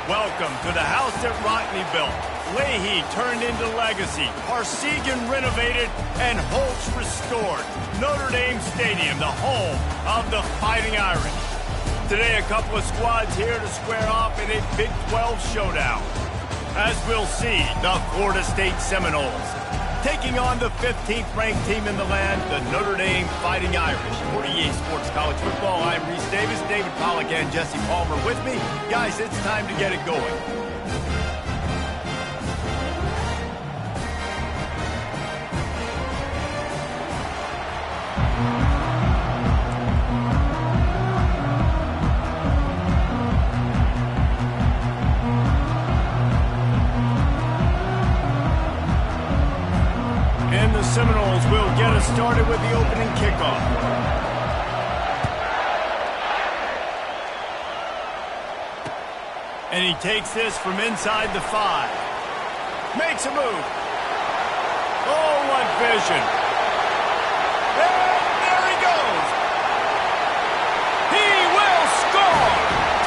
Welcome to the house that Rodney built. Leahy turned into legacy. Parsegan renovated and Holtz restored. Notre Dame Stadium, the home of the Fighting Irish. Today, a couple of squads here to square off in a Big 12 showdown. As we'll see, the Florida State Seminoles taking on the 15th ranked team in the land, the Notre Dame Fighting Irish. For EA Sports College Football, I'm Reese Davis, David Pollack, and Jesse Palmer with me. Guys, it's time to get it going. And the Seminoles will get us started with the opening kickoff. And he takes this from inside the 5. Makes a move. Oh, what vision. And there he goes. He will score.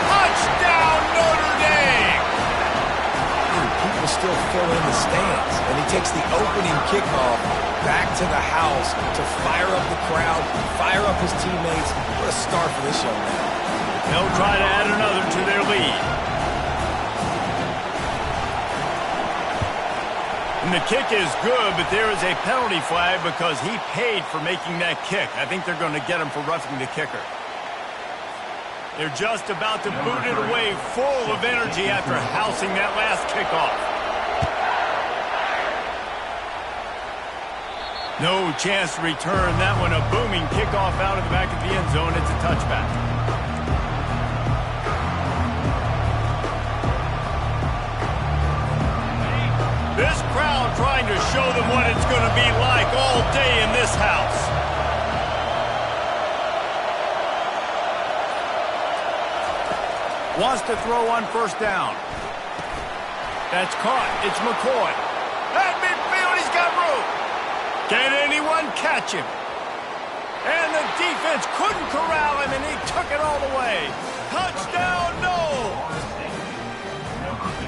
Touchdown, Notre Dame. People still fill in the stands, and he takes the opening kickoff back to the house to fire up the crowd, fire up his teammates. What a start for this young man. They'll try to add another to their lead. And the kick is good, but there is a penalty flag because he paid for making that kick. I think they're going to get him for roughing the kicker. They're just about to boot it away, full of energy after housing that last kickoff. No chance to return that one. A booming kickoff out of the back of the end zone. It's a touchback. This crowd trying to show them what it's going to be like all day in this house. Wants to throw on first down. That's caught. It's McCoy. At midfield, he's got room. Can anyone catch him? And the defense couldn't corral him, and he took it all the way. Touchdown, no!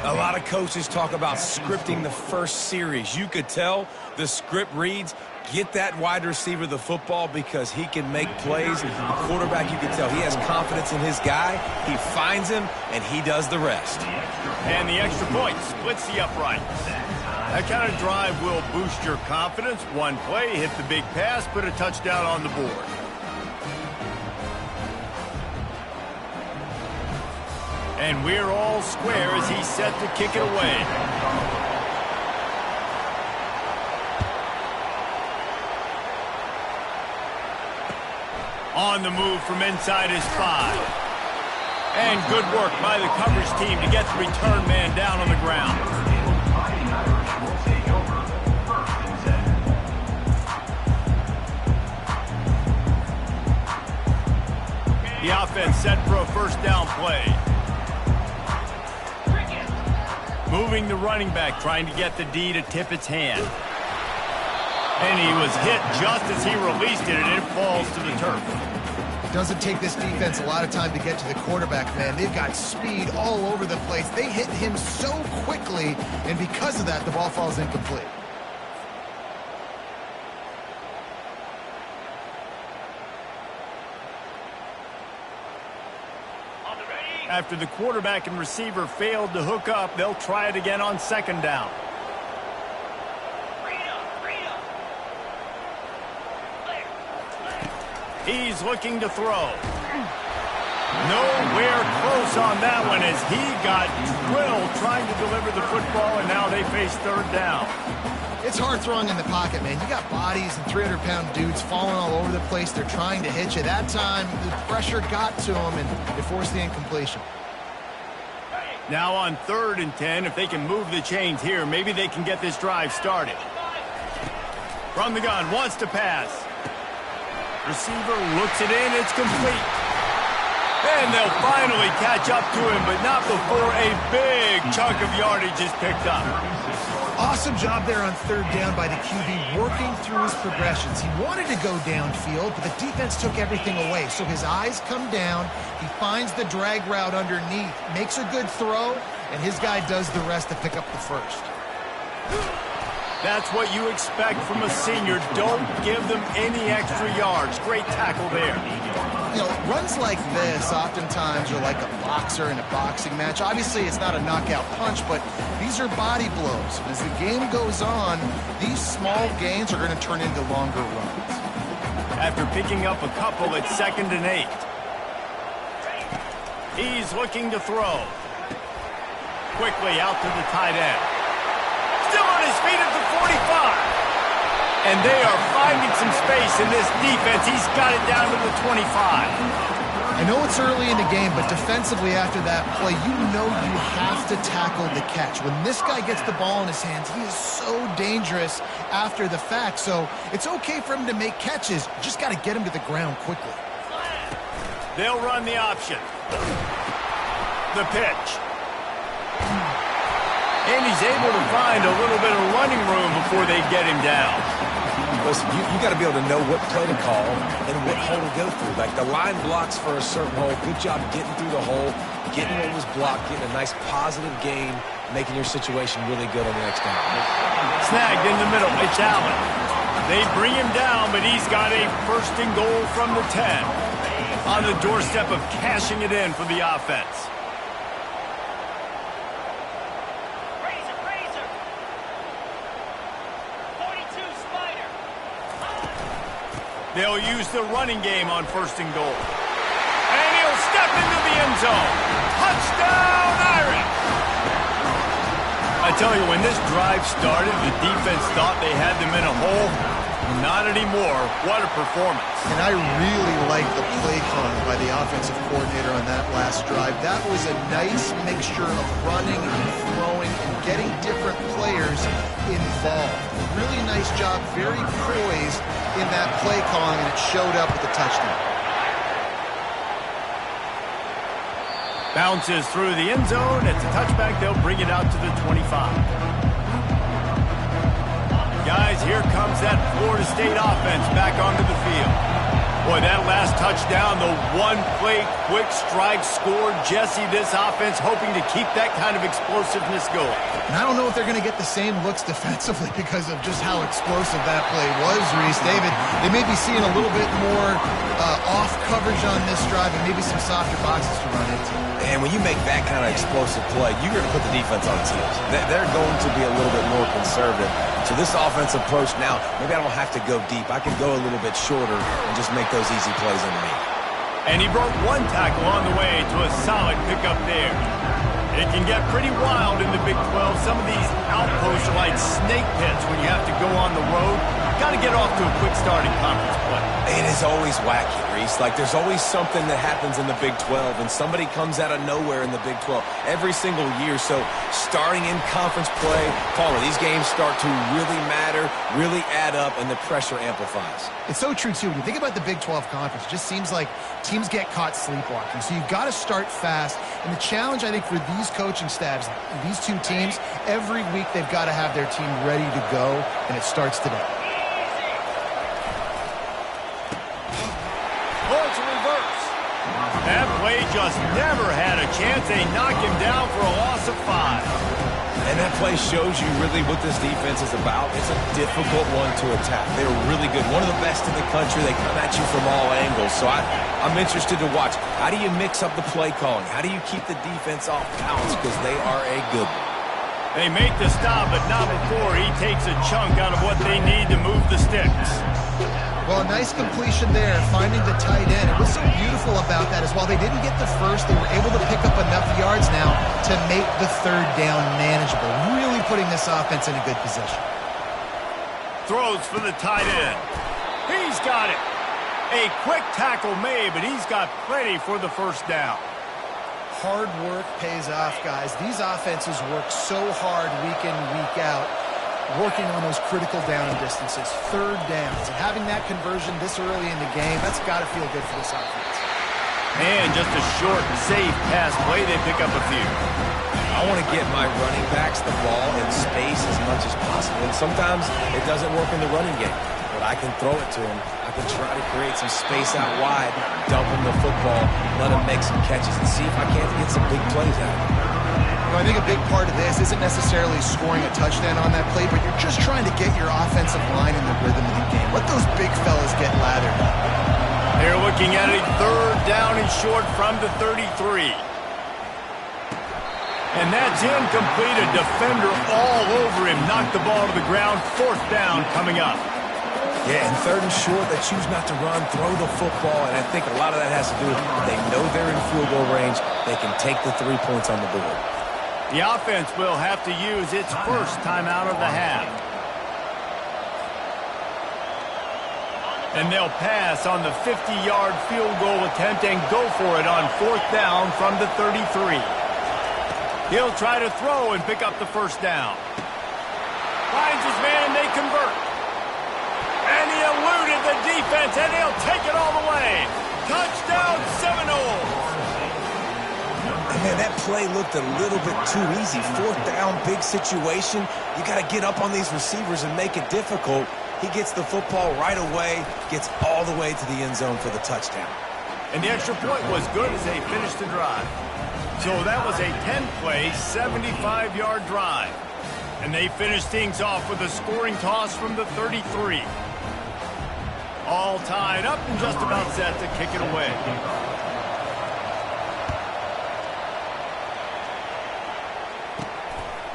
A lot of coaches talk about scripting the first series. You could tell the script reads, get that wide receiver the football because he can make plays. The quarterback, you can tell he has confidence in his guy. He finds him, and he does the rest. And the extra point splits the upright. That kind of drive will boost your confidence. One play, hit the big pass, put a touchdown on the board. And we're all square as he's set to kick it away. On the move from inside his 5. And good work by the coverage team to get the return man down on the ground. The offense set for a first down play. Moving the running back, trying to get the D to tip its hand. And he was hit just as he released it, and it falls to the turf. It doesn't take this defense a lot of time to get to the quarterback, man. They've got speed all over the place. They hit him so quickly, and because of that, the ball falls incomplete. After the quarterback and receiver failed to hook up, they'll try it again on second down. He's looking to throw. Nowhere close on that one as he got drilled trying to deliver the football, and now they face third down. It's hard throwing in the pocket, man. You got bodies and 300-pound dudes falling all over the place. They're trying to hit you. That time, the pressure got to them, and they forced the incompletion. Now on 3rd and 10, if they can move the chains here, maybe they can get this drive started. From the gun, wants to pass. Receiver looks it in, it's complete. And they'll finally catch up to him, but not before a big chunk of yardage is picked up. Awesome job there on 3rd down by the QB, working through his progressions. He wanted to go downfield, but the defense took everything away. So his eyes come down, he finds the drag route underneath, makes a good throw, and his guy does the rest to pick up the first. That's what you expect from a senior. Don't give them any extra yards. Great tackle there. You know, runs like this oftentimes are like a boxer in a boxing match. Obviously, it's not a knockout punch, but these are body blows. As the game goes on, these small gains are going to turn into longer runs. After picking up a couple, it's 2nd and 8. He's looking to throw. Quickly out to the tight end. Still on his feet at the 45. And they are finding some space in this defense. He's got it down to the 25. I know it's early in the game, but defensively after that play, you know you have to tackle the catch. When this guy gets the ball in his hands, he is so dangerous after the fact. So it's okay for him to make catches. You just got to get him to the ground quickly. They'll run the option. The pitch. And he's able to find a little bit of running room before they get him down. Listen, you got to be able to know what play to call and what hole to go through. Like the line blocks for a certain hole. Good job getting through the hole, getting what was blocked, getting a nice positive gain, making your situation really good on the next down. Snagged in the middle. It's Allen. They bring him down, but he's got a 1st and goal from the 10. On the doorstep of cashing it in for the offense. They'll use the running game on 1st and goal. And he'll step into the end zone. Touchdown, Irish! I tell you, when this drive started, the defense thought they had them in a hole. Not anymore. What a performance. And I really like the play calling by the offensive coordinator on that last drive. That was a nice mixture of running and throwing and getting different players involved. Really nice job, very poised in that play calling, and it showed up with the touchdown. Bounces through the end zone. It's a touchback. They'll bring it out to the 25. Guys, here comes that Florida State offense back onto the field. Boy, that last touchdown, the one-play quick strike scored. Jesse, this offense hoping to keep that kind of explosiveness going. And I don't know if they're going to get the same looks defensively because of just how explosive that play was, Reese. David, they may be seeing a little bit more off coverage on this drive and maybe some softer boxes to run into. And when you make that kind of explosive play, you're going to put the defense on its heels. They're going to be a little bit more conservative. So this offense approach now, maybe I don't have to go deep. I can go a little bit shorter and just make those easy plays underneath. And he broke one tackle on the way to a solid pickup there. It can get pretty wild in the Big 12. Some of these outposts are like snake pits when you have to go on the road. Got to get off to a quick start in conference play. It is always wacky, Reese. Like, there's always something that happens in the Big 12, and somebody comes out of nowhere in the Big 12 every single year. So starting in conference play, Paula, these games start to really matter, really add up, and the pressure amplifies. It's so true, too. When you think about the Big 12 conference, it just seems like teams get caught sleepwalking. So you've got to start fast. And the challenge, I think, for these coaching staffs, these two teams, every week they've got to have their team ready to go, and it starts today. That play just never had a chance. They knock him down for a loss of 5. And that play shows you really what this defense is about. It's a difficult one to attack. They're really good. One of the best in the country. They come at you from all angles. So I'm interested to watch. How do you mix up the play calling? How do you keep the defense off balance? Because they are a good one. They make the stop, but not before he takes a chunk out of what they need to move the sticks. Well, a nice completion there, finding the tight end. And what's so beautiful about that is while they didn't get the first, they were able to pick up enough yards now to make the third down manageable, really putting this offense in a good position. Throws for the tight end. He's got it. A quick tackle made, but he's got plenty for the first down. Hard work pays off, guys. These offenses work so hard week in, week out, working on those critical down distances, third downs, and having that conversion this early in the game, that's got to feel good for this offense. And just a short, safe pass play, they pick up a few. I want to get my running backs the ball in space as much as possible, and sometimes it doesn't work in the running game, but I can throw it to them. I can try to create some space out wide, dump them the football, let them make some catches, and see if I can't get some big plays out of them. know, I think a big part of this isn't necessarily scoring a touchdown on that play, but you're just trying to get your offensive line in the rhythm of the game. Let those big fellas get lathered up. They're looking at a 3rd down and short from the 33. And that's incomplete. A defender all over him. Knocked the ball to the ground. 4th down coming up. Yeah, and 3rd and short, they choose not to run, throw the football, and I think a lot of that has to do with they know they're in field goal range. They can take the 3 points on the board. The offense will have to use its first timeout of the half. And they'll pass on the 50-yard field goal attempt and go for it on 4th down from the 33. He'll try to throw and pick up the 1st down. Finds his man and they convert. And he eluded the defense, and he'll take it all the way. Touchdown, Seminoles. Man, that play looked a little bit too easy. 4th down, big situation. You got to get up on these receivers and make it difficult. He gets the football right away, gets all the way to the end zone for the touchdown. And the extra point was good as they finished the drive. So that was a 10-play, 75-yard drive. And they finished things off with a scoring toss from the 33. All tied up and just about set to kick it away.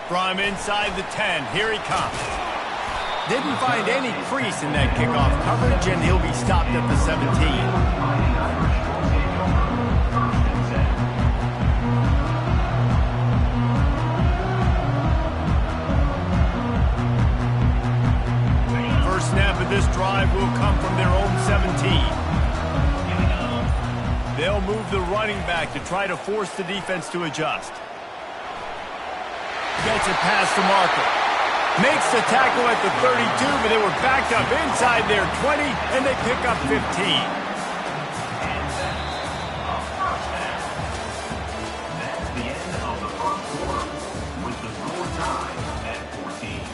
From inside the 10, here he comes. Didn't find any crease in that kickoff coverage, and he'll be stopped at the 17. Snap of this drive will come from their own 17. They'll move the running back to try to force the defense to adjust. Gets it past the marker. Makes the tackle at the 32, but they were backed up inside their 20, and they pick up 15. That's the end of the first quarter, with the score tied at 14.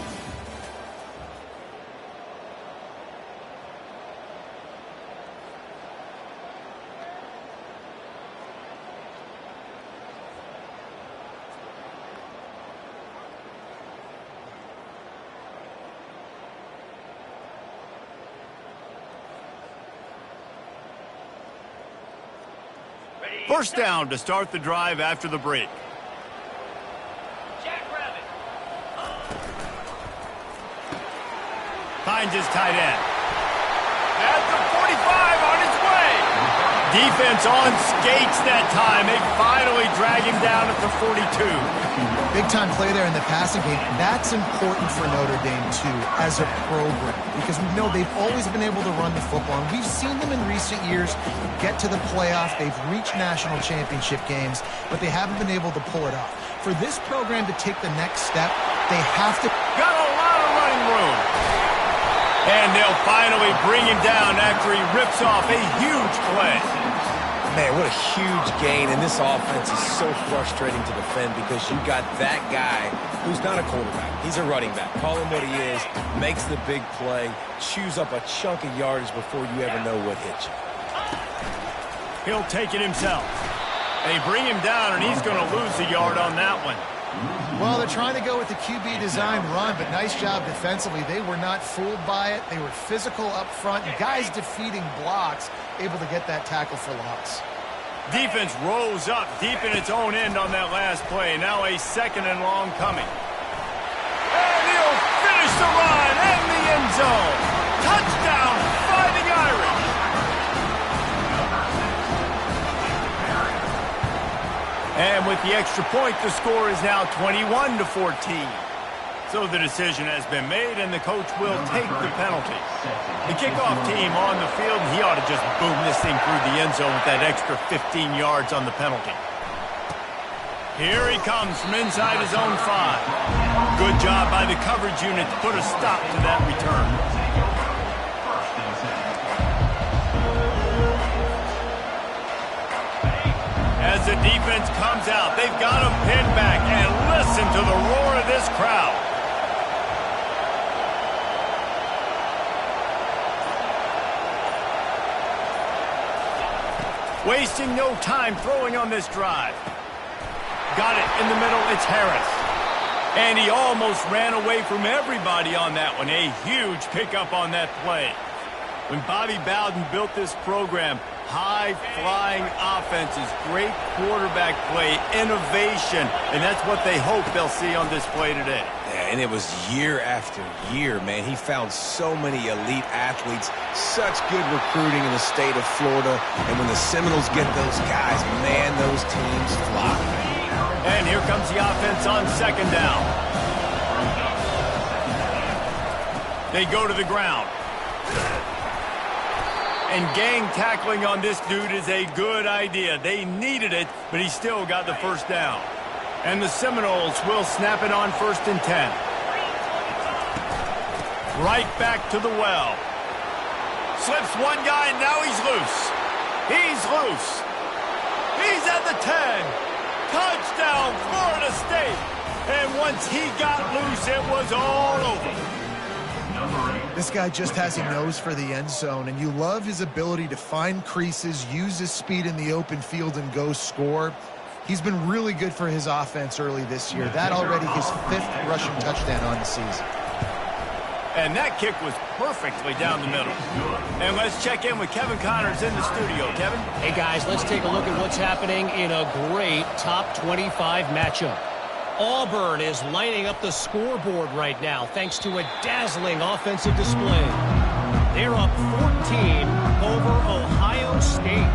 First down to start the drive after the break. Finds his tight end. At the 45 on his way. Defense on skates that time. They finally drag him down at the 42. Big-time play there in the passing game. That's important for Notre Dame, too, as a program, because we know they've always been able to run the football, and we've seen them in recent years get to the playoff. They've reached national championship games, but they haven't been able to pull it off. For this program to take the next step, they have to... Got a lot of running room. And they'll finally bring him down after he rips off a huge play. Man, what a huge gain, and this offense is so frustrating to defend because you've got that guy who's not a quarterback. He's a running back. Call him what he is, makes the big play, chews up a chunk of yardage before you ever know what hit you. He'll take it himself. They bring him down, and he's going to lose a yard on that one. Well, they're trying to go with the QB design run, but nice job defensively. They were not fooled by it. They were physical up front. Guys defeating blocks, able to get that tackle for loss. Defense rose up deep in its own end on that last play. Now a 2nd and long coming. And he'll finish the run in the end zone. Touchdown, Fighting Irish. And with the extra point, the score is now 21-14. So the decision has been made, and the coach will take the penalty. The kickoff team on the field, he ought to just boom this thing through the end zone with that extra 15 yards on the penalty. Here he comes from inside his own 5. Good job by the coverage unit to put a stop to that return. As the defense comes out, they've got him pinned back, and listen to the roar of this crowd. Wasting no time throwing on this drive. Got it in the middle. It's Harris. And he almost ran away from everybody on that one. A huge pickup on that play. When Bobby Bowden built this program, high-flying offenses, great quarterback play, innovation, and that's what they hope they'll see on display today. Yeah, and it was year after year, man. He found so many elite athletes, such good recruiting in the state of Florida, and when the Seminoles get those guys, man, those teams fly. And here comes the offense on second down. They go to the ground. And gang tackling on this dude is a good idea. They needed it, but he still got the first down. And the Seminoles will snap it on 1st and 10. Right back to the well. Slips one guy, and now he's loose. He's loose. He's at the 10. Touchdown, Florida State. And once he got loose, it was all over. This guy just has a nose for the end zone, and you love his ability to find creases, use his speed in the open field, and go score. He's been really good for his offense early this year. That already his 5th rushing touchdown on the season. And that kick was perfectly down the middle. And let's check in with Kevin Connors in the studio. Kevin? Hey, guys, let's take a look at what's happening in a great top 25 matchup. Auburn is lining up the scoreboard right now thanks to a dazzling offensive display. They're up 14 over Ohio State.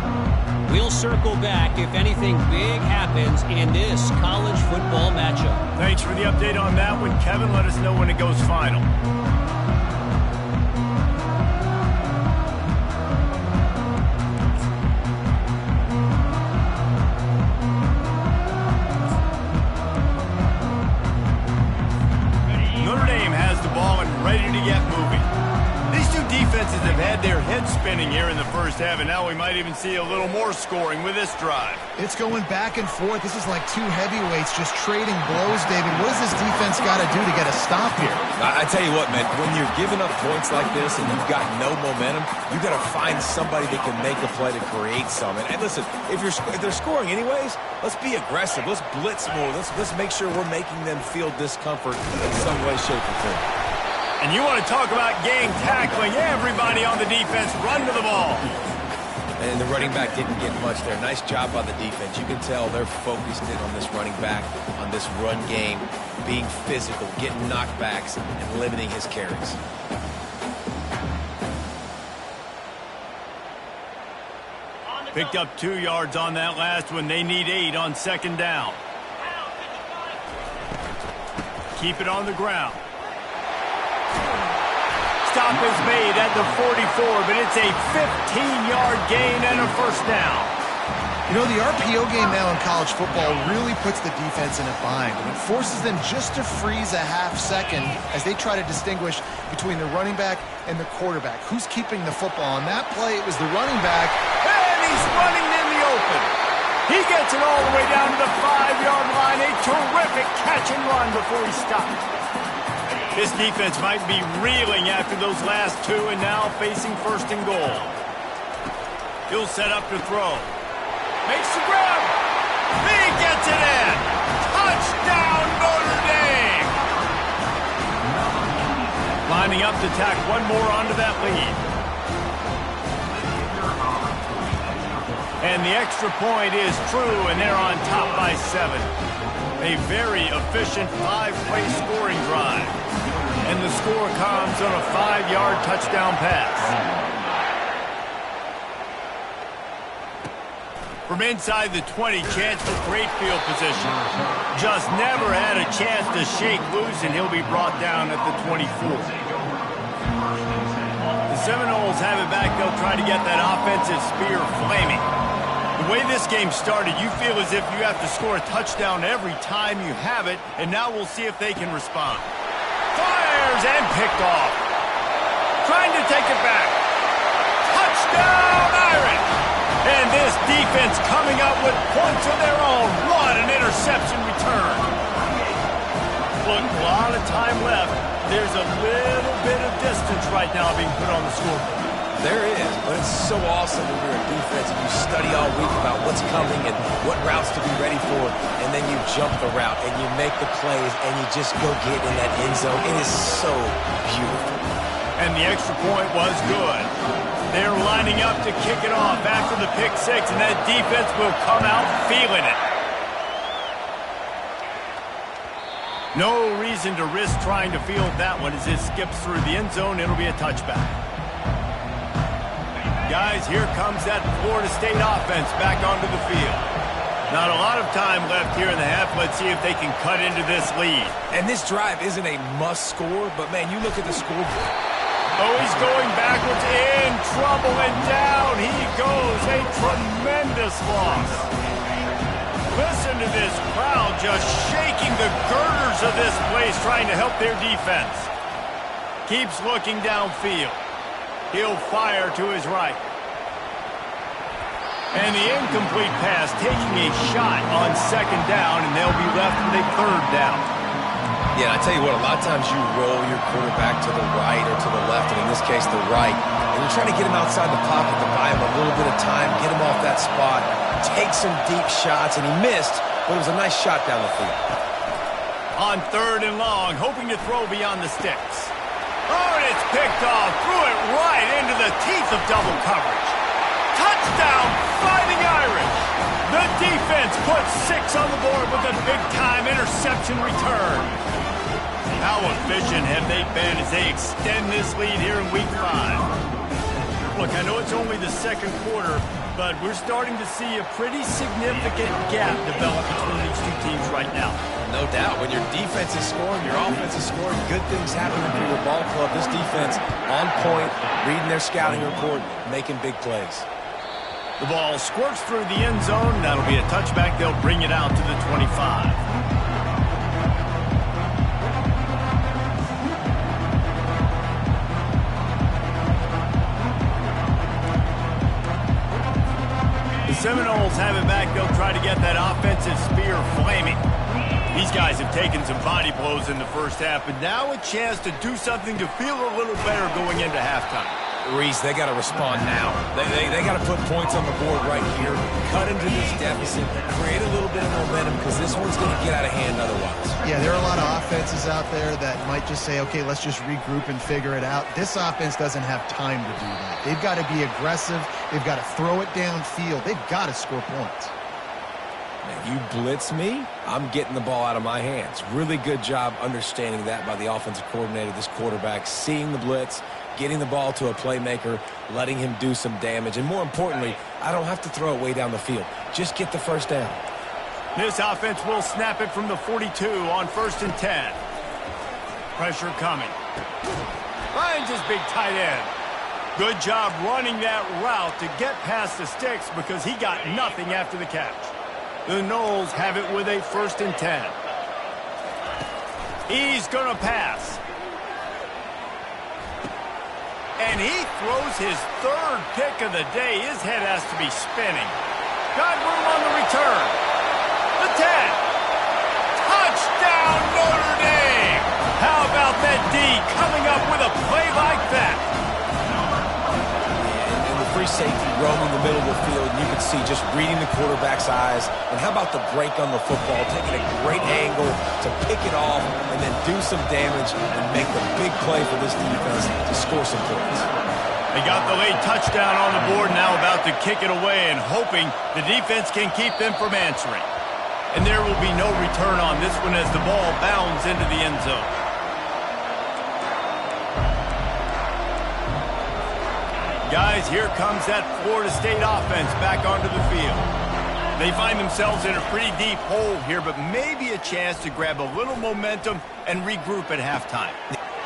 We'll circle back if anything big happens in this college football matchup. Thanks for the update on that one, Kevin. Let us know when it goes final. Ready to get moving. These two defenses have had their heads spinning here in the first half, and now we might even see a little more scoring with this drive. It's going back and forth. This is like two heavyweights just trading blows, David. What does this defense got to do to get a stop here? I tell you what, man, when you're giving up points like this and you've got no momentum, you got to find somebody that can make a play to create some. And listen, if they're scoring anyways, let's be aggressive. Let's blitz more. Let's make sure we're making them feel discomfort in some way, shape, or form. And you want to talk about gang tackling. Everybody on the defense run to the ball. And the running back didn't get much there. Nice job by the defense. You can tell they're focused in on this running back, on this run game, being physical, getting knockbacks, and limiting his carries. Picked up 2 yards on that last one. They need 8 on second down. Keep it on the ground. Stop is made at the 44, but it's a 15-yard gain and a first down. You know, the RPO game now in college football really puts the defense in a bind, and it forces them just to freeze a half second as they try to distinguish between the running back and the quarterback. Who's keeping the football? On that play, it was the running back. And he's running in the open. He gets it all the way down to the 5-yard line. A terrific catch and run before he stopped. This defense might be reeling after those last 2 and now facing 1st and goal. He'll set up to throw. Makes the grab. He gets it in. Touchdown, Notre Dame. Lining up to tack one more onto that lead. And the extra point is true, and they're on top by 7. A very efficient 5-play scoring drive. And the score comes on a 5-yard touchdown pass. From inside the 20, chance for great field position. Just never had a chance to shake loose, and he'll be brought down at the 24. The Seminoles have it back. They'll try to get that offensive spear flaming. The way this game started, you feel as if you have to score a touchdown every time you have it, and now we'll see if they can respond. Fires and picked off. Trying to take it back. Touchdown, Irish! And this defense coming up with points of their own. What an interception return. Look, a lot of time left. There's a little bit of distance right now being put on the scoreboard. There is, but it's so awesome when you're a defense and you study all week about what's coming and what routes to be ready for, and then you jump the route and you make the plays and you just go get in that end zone. It is so beautiful. And the extra point was good. They're lining up to kick it off after the pick six, and that defense will come out feeling it. No reason to risk trying to field that one as it skips through the end zone. It'll be a touchback. Guys, here comes that Florida State offense back onto the field. Not a lot of time left here in the half. Let's see if they can cut into this lead. And this drive isn't a must score, but man, you look at the scoreboard. Oh, he's going backwards, in trouble, and down he goes. A tremendous loss. Listen to this crowd just shaking the girders of this place, trying to help their defense. Keeps looking downfield. He'll fire to his right. And the incomplete pass taking a shot on second down, and they'll be left with a third down. Yeah, I tell you what, a lot of times you roll your quarterback to the right or to the left, and in this case, the right. And you're trying to get him outside the pocket to buy him a little bit of time, get him off that spot, take some deep shots, and he missed, but it was a nice shot down the field. On third and long, hoping to throw beyond the sticks. Oh, and it's picked off, threw it right into the teeth of double coverage. Touchdown, Fighting Irish. The defense puts 6 on the board with a big-time interception return. How efficient have they been as they extend this lead here in Week 5? Look, I know it's only the second quarter, but we're starting to see a pretty significant gap develop between these two teams right now. No doubt. When your defense is scoring, your offense is scoring, good things happening for your ball club. This defense on point, reading their scouting report, making big plays. The ball squirts through the end zone. That'll be a touchback. They'll bring it out to the 25. The Seminoles have it back. They'll try to get that offensive spear flaming. These guys have taken some body blows in the first half, but now a chance to do something to feel a little better going into halftime. Reese, they got to respond now. They got to put points on the board right here, cut into this deficit, create a little bit of momentum, because this one's going to get out of hand otherwise. Yeah, there are a lot of offenses out there that might just say, okay, let's just regroup and figure it out. This offense doesn't have time to do that. They've got to be aggressive. They've got to throw it downfield. They've got to score points. Now, you blitz me, I'm getting the ball out of my hands. Really good job understanding that by the offensive coordinator, this quarterback, seeing the blitz, getting the ball to a playmaker, letting him do some damage. And more importantly, I don't have to throw it way down the field. Just get the first down. This offense will snap it from the 42 on 1st and 10. Pressure coming. Finds his big tight end. Good job running that route to get past the sticks because he got nothing after the catch. The Noles have it with a 1st and 10. He's going to pass. And he throws his 3rd pick of the day. His head has to be spinning. Got room on the return. The 10. Touchdown, Notre Dame. How about that D coming up with a play like that? And the free safety roaming the middle of the field, and you can see just reading the quarterback's eyes. And how about the break on the football, taking a great angle to pick it off and then do some damage and make the big play for this defense to score some points. They got the late touchdown on the board, now about to kick it away and hoping the defense can keep them from answering. And there will be no return on this one as the ball bounds into the end zone. Guys, here comes that Florida State offense back onto the field. They find themselves in a pretty deep hole here, but maybe a chance to grab a little momentum and regroup at halftime.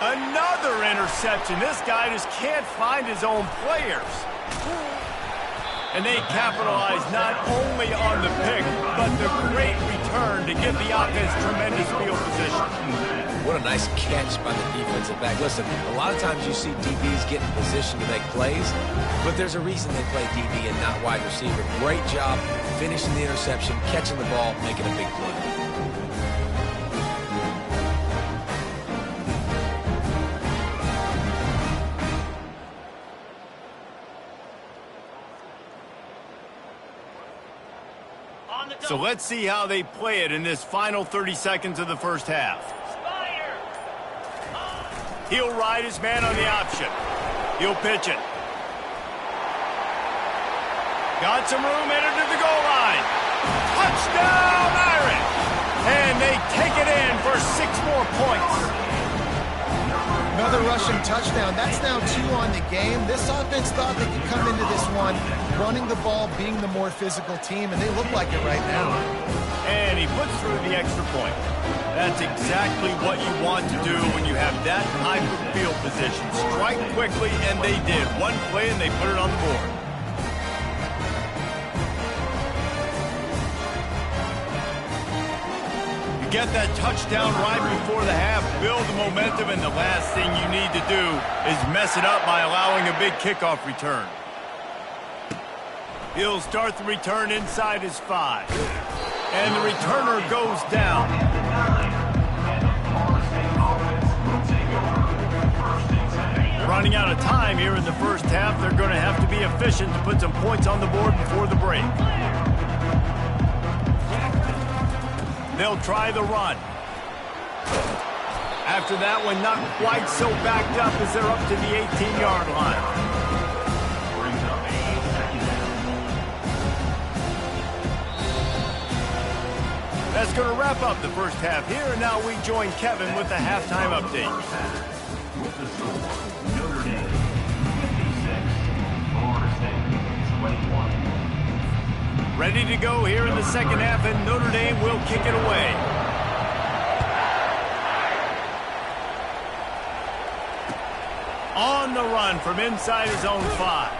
Another interception. This guy just can't find his own players. And they capitalize not only on the pick, but the great return to give the offense tremendous field position. What a nice catch by the defensive back. Listen, a lot of times you see DBs get in position to make plays, but there's a reason they play DB and not wide receiver. Great job finishing the interception, catching the ball, making a big play. So let's see how they play it in this final 30 seconds of the first half. He'll ride his man on the option. He'll pitch it. Got some room, headed to the goal line. Touchdown, Irish! And they take it in for 6 more points. Another rushing touchdown. That's now 2 on the game. This offense thought they could come into this one running the ball, being the more physical team, and they look like it right now. And he puts through the extra point. That's exactly what you want to do when you have that type of field position. Strike quickly, and they did. One play, and they put it on the board. Get that touchdown right before the half, build the momentum, and the last thing you need to do is mess it up by allowing a big kickoff return. He'll start the return inside his 5. And the returner goes down. Running out of time here in the first half, they're going to have to be efficient to put some points on the board before the break. They'll try the run. After that one, not quite so backed up as they're up to the 18-yard line. That's going to wrap up the first half here, and now we join Kevin with the halftime update. With the score, Notre Dame 56, Florida State 21. Ready to go here in the second half, and Notre Dame will kick it away. On the run from inside his own 5.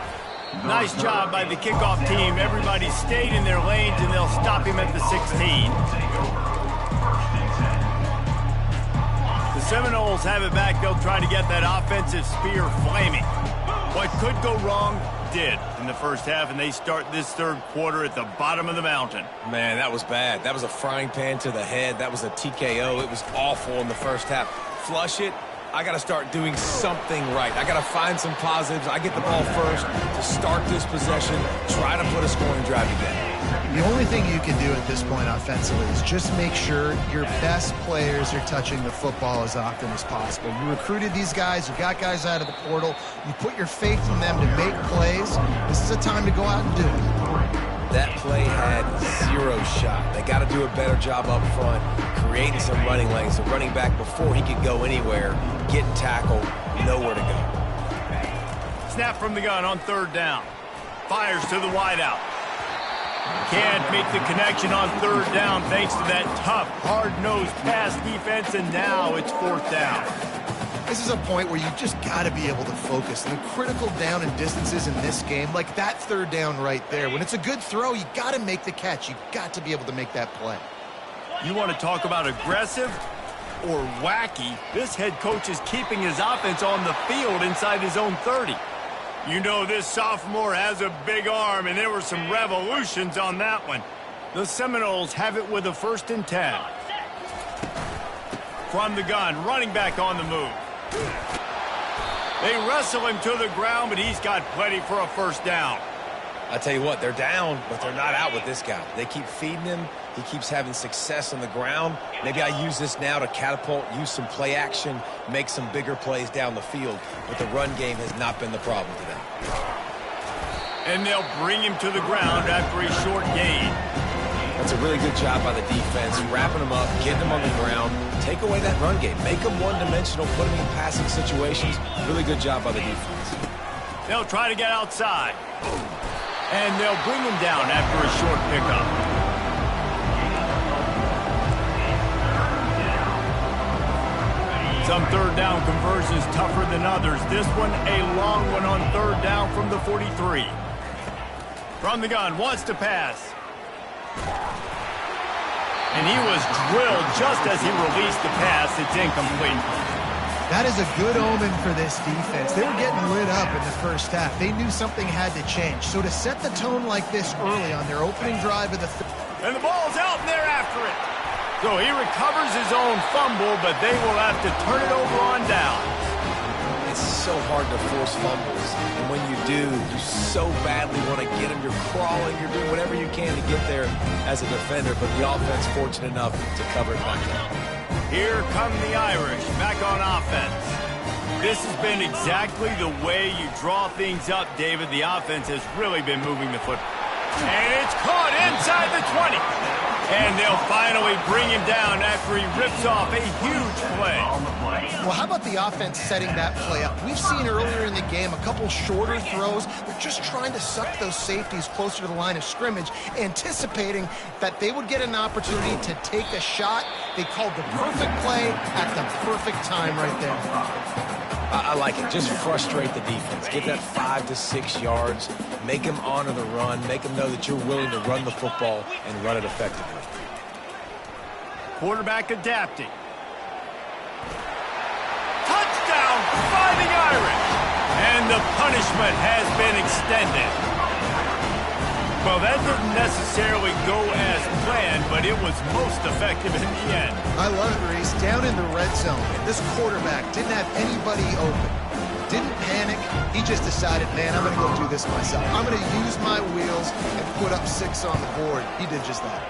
Nice job by the kickoff team. Everybody stayed in their lanes, and they'll stop him at the 16. The Seminoles have it back. They'll try to get that offensive spear flaming. What could go wrong did in the first half, and they start this third quarter at the bottom of the mountain. Man, that was bad. That was a frying pan to the head. That was a TKO. It was awful in the first half. Flush it. I got to start doing something right. I got to find some positives. I get the ball first to start this possession, try to put a scoring drive again. The only thing you can do at this point offensively is just make sure your best players are touching the football as often as possible. You recruited these guys. You got guys out of the portal. You put your faith in them to make plays. This is a time to go out and do it. That play had 0 shot. They got to do a better job up front, creating some running lanes. The running back, before he could go anywhere, getting tackled, nowhere to go. Snap from the gun on 3rd down. Fires to the wideout. Can't make the connection on 3rd down thanks to that tough, hard-nosed pass defense, and now it's 4th down. This is a point where you just got to be able to focus. The critical down and distances in this game, like that 3rd down right there. When it's a good throw, you got to make the catch. You got to be able to make that play. You want to talk about aggressive or wacky? This head coach is keeping his offense on the field inside his own 30. You know this sophomore has a big arm, and there were some revolutions on that one. The Seminoles have it with a 1st and 10. From the gun, running back on the move. They wrestle him to the ground, but he's got plenty for a 1st down. I tell you what, they're down, but they're not out with this guy. They keep feeding him. He keeps having success on the ground. Maybe I use this now to catapult, use some play action, make some bigger plays down the field. But the run game has not been the problem today. And they'll bring him to the ground after a short gain. That's a really good job by the defense, wrapping him up, getting him on the ground, take away that run game, make him one-dimensional, put him in passing situations. Really good job by the defense. They'll try to get outside. And they'll bring him down after a short pickup. Some 3rd down conversions tougher than others. This one, a long one on 3rd down from the 43. From the gun, wants to pass. And he was drilled just as he released the pass. It's incomplete. That is a good omen for this defense. They were getting lit up in the first half. They knew something had to change. So to set the tone like this early on their opening drive of the and the ball's out, and they're after it. So he recovers his own fumble, but they will have to turn it over on down. It's so hard to force fumbles. And when you do, you so badly want to get them. You're crawling. You're doing whatever you can to get there as a defender. But the offense fortunate enough to cover it back up. Here come the Irish back on offense. This has been exactly the way you draw things up, David. The offense has really been moving the football. And it's caught inside the 20. And they'll finally bring him down after he rips off a huge play. Well, how about the offense setting that play up? We've seen earlier in the game a couple shorter throws. They're just trying to suck those safeties closer to the line of scrimmage, anticipating that they would get an opportunity to take a shot. They called the perfect play at the perfect time right there. I like it. Just frustrate the defense. Get that 5 to 6 yards. Make them honor the run. Make them know that you're willing to run the football and run it effectively. Quarterback adapting. Touchdown, Fighting Irish. And the punishment has been extended. Well, that didn't necessarily go as planned, but it was most effective in the end. I love it, Reese. Down in the red zone, this quarterback didn't have anybody open. Didn't panic. He just decided, man, I'm going to go do this myself. I'm going to use my wheels and put up 6 on the board. He did just that.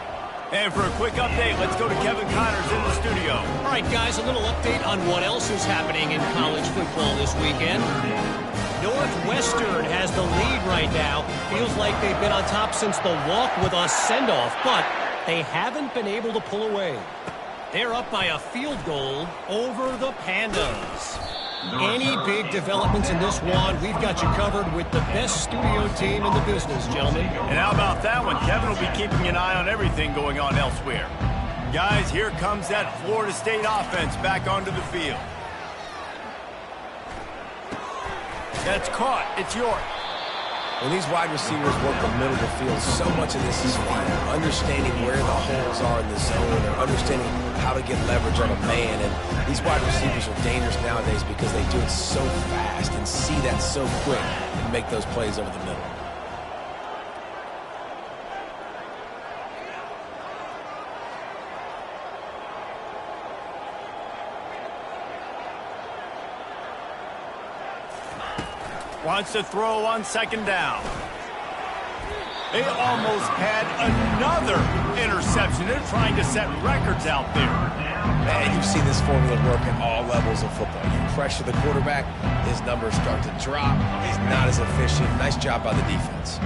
And for a quick update, let's go to Kevin Connors in the studio. All right, guys, a little update on what else is happening in college football this weekend. Northwestern has the lead right now. Feels like they've been on top since the walk with a send-off, but they haven't been able to pull away. They're up by a field goal over the Pandas. Any big developments in this one, we've got you covered with the best studio team in the business, gentlemen. And how about that one? Kevin will be keeping an eye on everything going on elsewhere. Guys, here comes that Florida State offense back onto the field. That's caught. It's York. When these wide receivers work the middle of the field, so much of this is fun. Understanding where the holes are in the zone, or understanding how to get leverage on a man. And these wide receivers are dangerous nowadays because they do it so fast and see that so quick and make those plays over the middle. Wants to throw on 2nd down. They almost had another interception. They're trying to set records out there. Man, you've seen this formula work at all levels of football. You pressure the quarterback, his numbers start to drop. He's not as efficient. Nice job by the defense.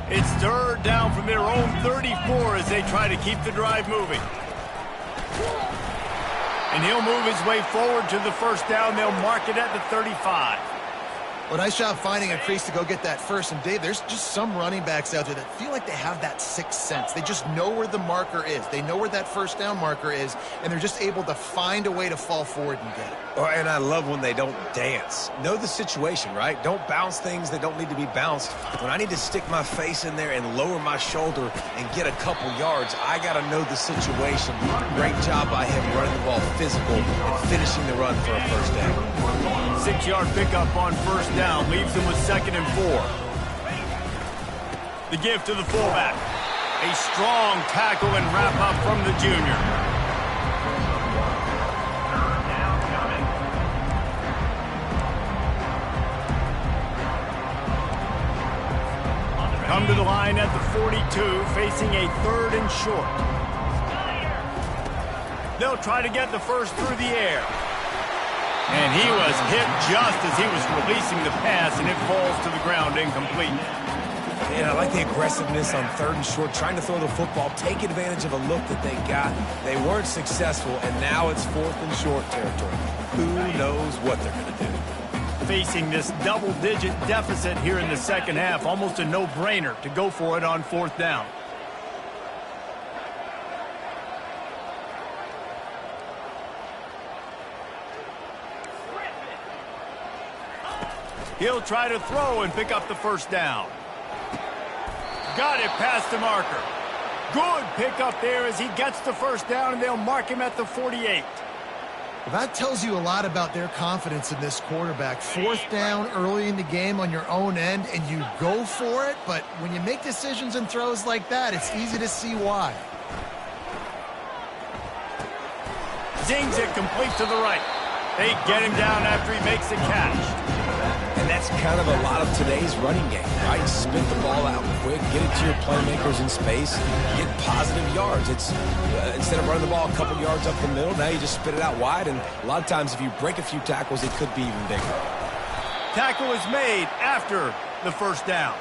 It's 3rd down from their own 34 as they try to keep the drive moving. And he'll move his way forward to the 1st down. They'll mark it at the 35. Well, nice job finding a crease to go get that first. And, Dave, there's just some running backs out there that feel like they have that 6th sense. They just know where the marker is. They know where that 1st down marker is, and they're just able to find a way to fall forward and get it. Oh, and I love when they don't dance. Know the situation, right? Don't bounce things that don't need to be bounced. When I need to stick my face in there and lower my shoulder and get a couple yards, I got to know the situation. Great job by him running the ball physical and finishing the run for a 1st down. 6-yard pickup on 1st down leaves them with 2nd and 4. The give to the fullback. A strong tackle and wrap up from the junior. Come to the line at the 42, facing a 3rd and short. They'll try to get the first through the air. And he was hit just as he was releasing the pass, and it falls to the ground incomplete. And I like the aggressiveness on 3rd and short, trying to throw the football, take advantage of a look that they got. They weren't successful, and now it's 4th and short territory. Who knows what they're going to do? Facing this double-digit deficit here in the 2nd half, almost a no-brainer to go for it on 4th down. He'll try to throw and pick up the 1st down. Got it past the marker. Good pickup there as he gets the 1st down, and they'll mark him at the 48. Well, that tells you a lot about their confidence in this quarterback. 4th down early in the game on your own end, and you go for it, but when you make decisions and throws like that, it's easy to see why. Zings it complete to the right. They get him down after he makes the catch. And that's kind of a lot of today's running game, right? Spit the ball out quick, get it to your playmakers in space, get positive yards. It's instead of running the ball a couple yards up the middle, now you just spit it out wide, and a lot of times if you break a few tackles, it could be even bigger. Tackle is made after the first down.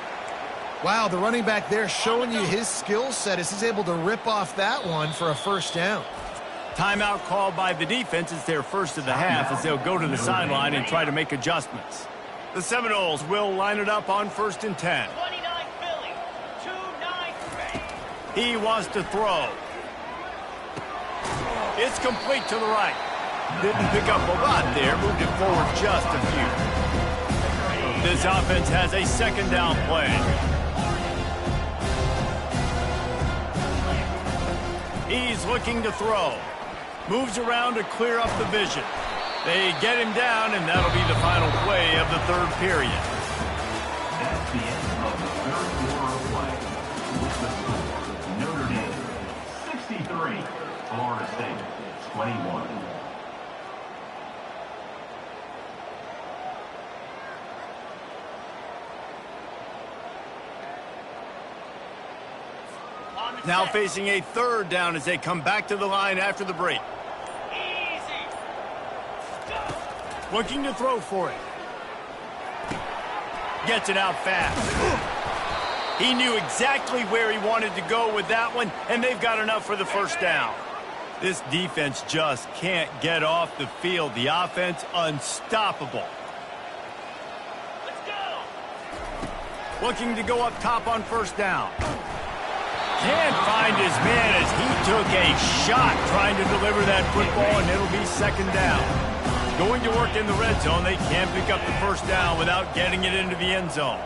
Wow, the running back there showing you his skill set as he's able to rip off that one for a first down. Timeout called by the defense. It's their first of the half as they'll go to the sideline and try to make adjustments. The Seminoles will line it up on 1st and 10. 29 Philly, 2-9. He wants to throw. It's complete to the right. Didn't pick up a lot there. Moved it forward just a few. This offense has a second down play. He's looking to throw. Moves around to clear up the vision. They get him down, and that'll be the final play of the third period. That's the end of the third quarter of play. With the score, Notre Dame 63, Florida State 21. Now facing a third down as they come back to the line after the break. Looking to throw for it. Gets it out fast. He knew exactly where he wanted to go with that one, and they've got enough for the first down. This defense just can't get off the field. The offense unstoppable. Let's go. Looking to go up top on first down. Can't find his man as he took a shot trying to deliver that football, and it'll be second down. Going to work in the red zone, they can't pick up the first down without getting it into the end zone.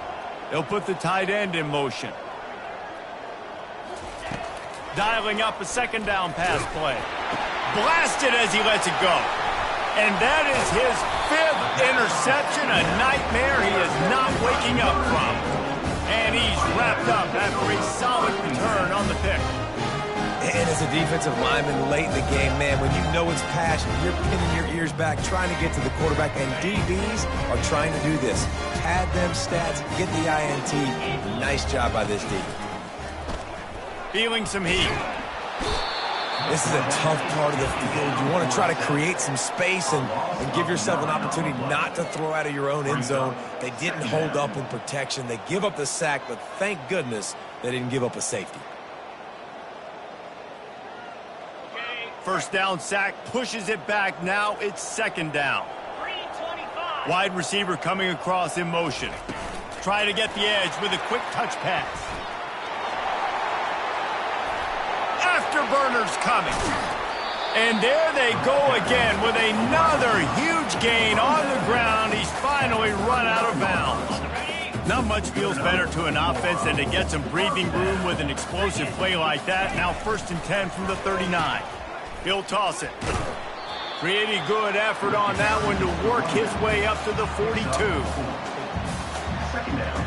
They'll put the tight end in motion. Dialing up a second down pass play. Blasted as he lets it go. And that is his 5th interception, a nightmare he is not waking up from. And he's wrapped up after a solid return on the pick. And as a defensive lineman late in the game, man, when you know it's passion, you're pinning your ears back, trying to get to the quarterback, and DBs are trying to do this. Pad them stats, get the INT. Nice job by this D. Feeling some heat. This is a tough part of the field. You want to try to create some space and give yourself an opportunity not to throw out of your own end zone. They didn't hold up in protection. They give up the sack, but thank goodness they didn't give up a safety. First down sack, pushes it back. Now it's second down. 325. Wide receiver coming across in motion. Try to get the edge with a quick touch pass. Afterburners coming. And there they go again with another huge gain on the ground. He's finally run out of bounds. Not much feels better to an offense than to get some breathing room with an explosive play like that. Now 1st and 10 from the 39. He'll toss it. Pretty good effort on that one to work his way up to the 42. Second down.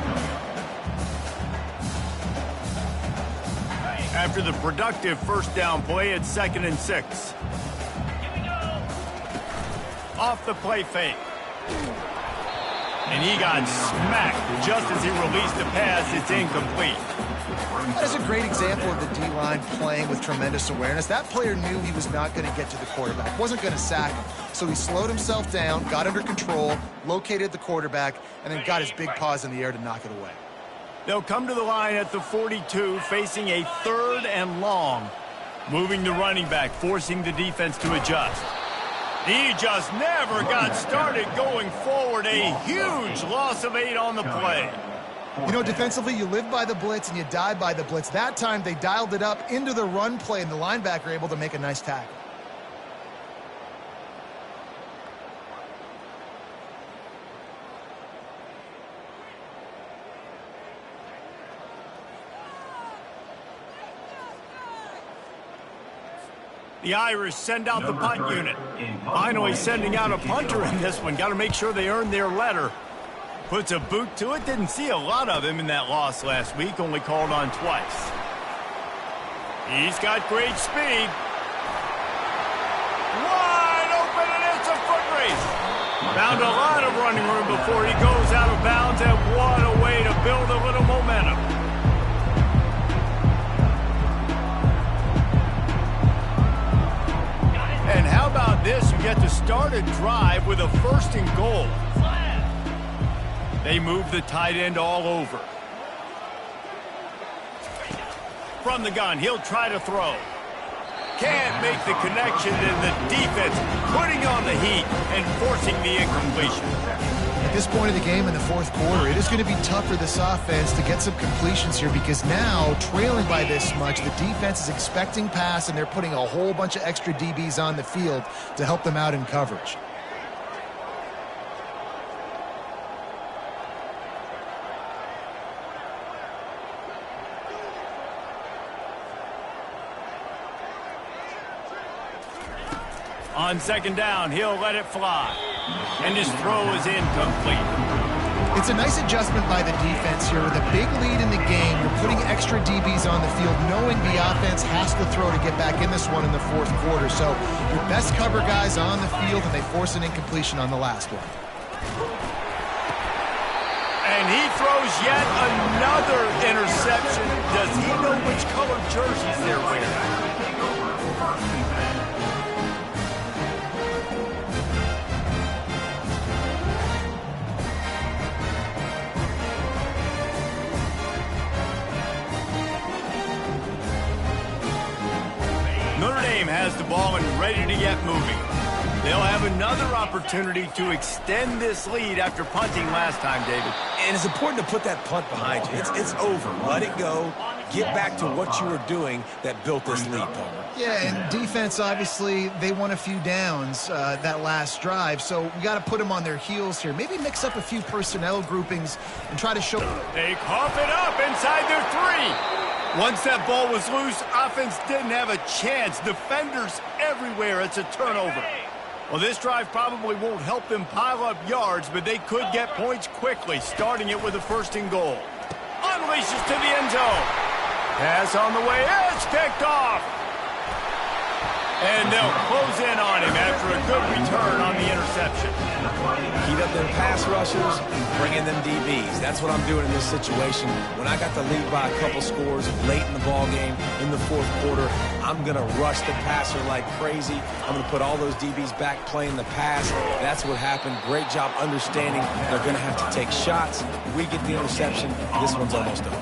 After the productive first down play, it's 2nd and 6. Off the play fake. And he got smacked just as he released the pass. It's incomplete. That is a great example of the D-line playing with tremendous awareness. That player knew he was not going to get to the quarterback, wasn't going to sack him. So he slowed himself down, got under control, located the quarterback, and then got his big paws in the air to knock it away. They'll come to the line at the 42, facing a 3rd and long. Moving the running back, forcing the defense to adjust. He just never got started going forward. A huge loss of 8 on the play. You know, defensively, you live by the blitz and you die by the blitz. That time, they dialed it up into the run play, and the linebacker able to make a nice tackle. The Irish send out the punt unit. Finally sending out a punter in this one. Got to make sure they earn their letter. Puts a boot to it. Didn't see a lot of him in that loss last week. Only called on twice. He's got great speed. Wide open, and it's a foot race. Found a lot of running room before he goes out and what a way to build a little momentum. And how about this? You get to start a drive with a 1st and goal. They move the tight end all over. From the gun, he'll try to throw. Can't make the connection, and the defense putting on the heat and forcing the incompletion. At this point of the game in the 4th quarter, it is going to be tough for this offense to get some completions here because now, trailing by this much, the defense is expecting pass, and they're putting a whole bunch of extra DBs on the field to help them out in coverage. On 2nd down, he'll let it fly. And his throw is incomplete. It's a nice adjustment by the defense here. With a big lead in the game, you're putting extra DBs on the field, knowing the offense has to throw to get back in this one in the 4th quarter. So your best cover guys on the field, and they force an incompletion on the last one. And he throws yet another interception. Does he know which color jerseys they're wearing? Notre Dame has the ball and ready to get moving. They'll have another opportunity to extend this lead after punting last time, David. And it's important to put that punt behind you. It's over. Let it go. Get back to what you were doing that built this lead, Palmer. Yeah, and defense, obviously, they won a few downs that last drive, so we got to put them on their heels here. Maybe mix up a few personnel groupings and try to show... They cough it up inside their 3. Once that ball was loose, offense didn't have a chance. Defenders everywhere. It's a turnover. Well, this drive probably won't help them pile up yards, but they could get points quickly, starting it with a 1st and goal. Unleashes to the end zone. Pass on the way. It's picked off. And they'll close in on him after a good return on the interception. Heat up them pass rushers, bring in them DBs. That's what I'm doing in this situation. When I got the lead by a couple scores late in the ball game in the 4th quarter, I'm going to rush the passer like crazy. I'm going to put all those DBs back playing the pass. That's what happened. Great job understanding they're going to have to take shots. We get the interception. This one's almost over.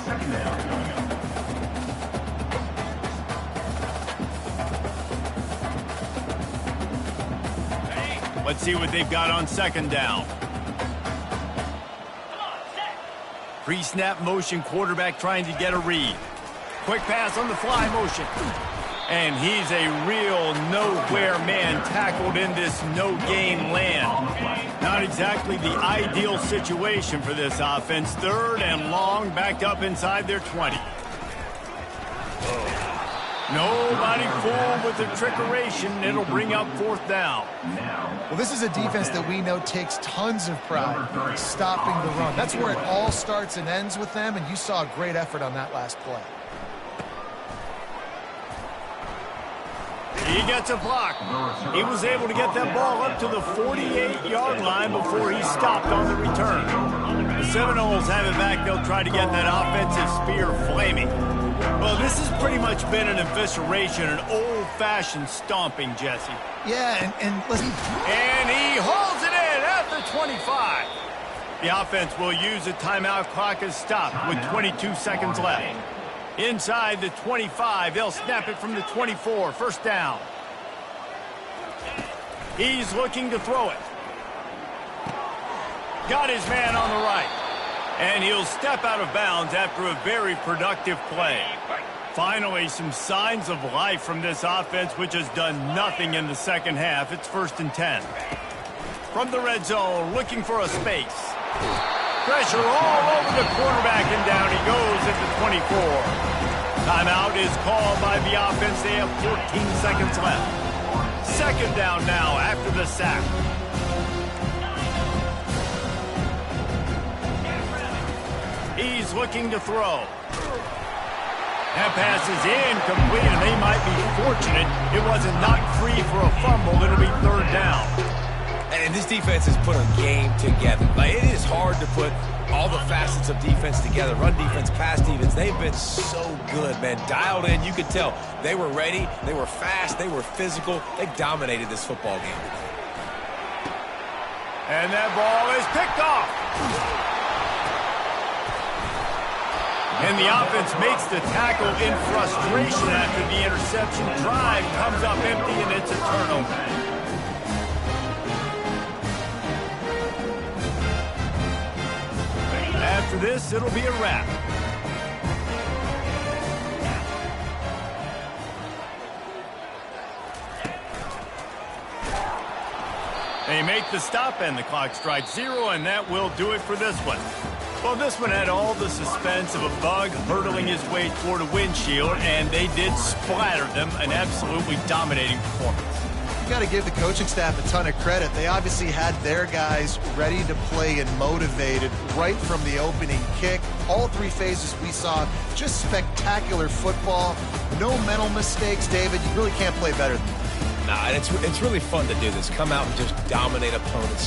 2nd down. Let's see what they've got on 2nd down. Pre-snap motion, quarterback trying to get a read. Quick pass on the fly motion. And he's a real nowhere man tackled in this no-game land. Not exactly the ideal situation for this offense. 3rd and long, backed up inside their 20. Nobody fooled with the trickeration. It'll bring up 4th down. Well, this is a defense that we know takes tons of pride in stopping the run. That's where it all starts and ends with them, and you saw a great effort on that last play. He gets a block. He was able to get that ball up to the 48-yard line before he stopped on the return. The Seminoles have it back. They'll try to get that offensive spear flaming. Well, this has pretty much been an evisceration, an old-fashioned stomping, Jesse. Yeah, and listen. And he holds it in at the 25. The offense will use a timeout. Clock is stopped with 22 seconds left. Inside the 25, they'll snap it from the 24. 1st down. He's looking to throw it. Got his man on the right. And he'll step out of bounds after a very productive play. Finally, some signs of life from this offense, which has done nothing in the 2nd half. It's 1st and 10. From the red zone, looking for a space. Pressure all over the quarterback, and down he goes at the 24. Timeout is called by the offense. They have 14 seconds left. 2nd down now after the sack. He's looking to throw. That pass is incomplete, and they might be fortunate it wasn't knocked free for a fumble. It'll be 3rd down. And this defense has put a game together. Like, it is hard to put all the facets of defense together. Run defense, pass defense. They've been so good, man. Dialed in. You could tell they were ready. They were fast. They were physical. They dominated this football game. And that ball is picked off. And the offense makes the tackle in frustration after the interception. Drive comes up empty, and it's a turnover. After this, it'll be a wrap. They make the stop, and the clock strikes 0, and that will do it for this one. Well, this one had all the suspense of a bug hurtling his way toward a windshield, and they did splatter them. An absolutely dominating performance. You got to give the coaching staff a ton of credit. They obviously had their guys ready to play and motivated right from the opening kick. All three phases we saw, just spectacular football. No mental mistakes, David. You really can't play better than that. Nah, and it's really fun to do this. Come out and just dominate opponents.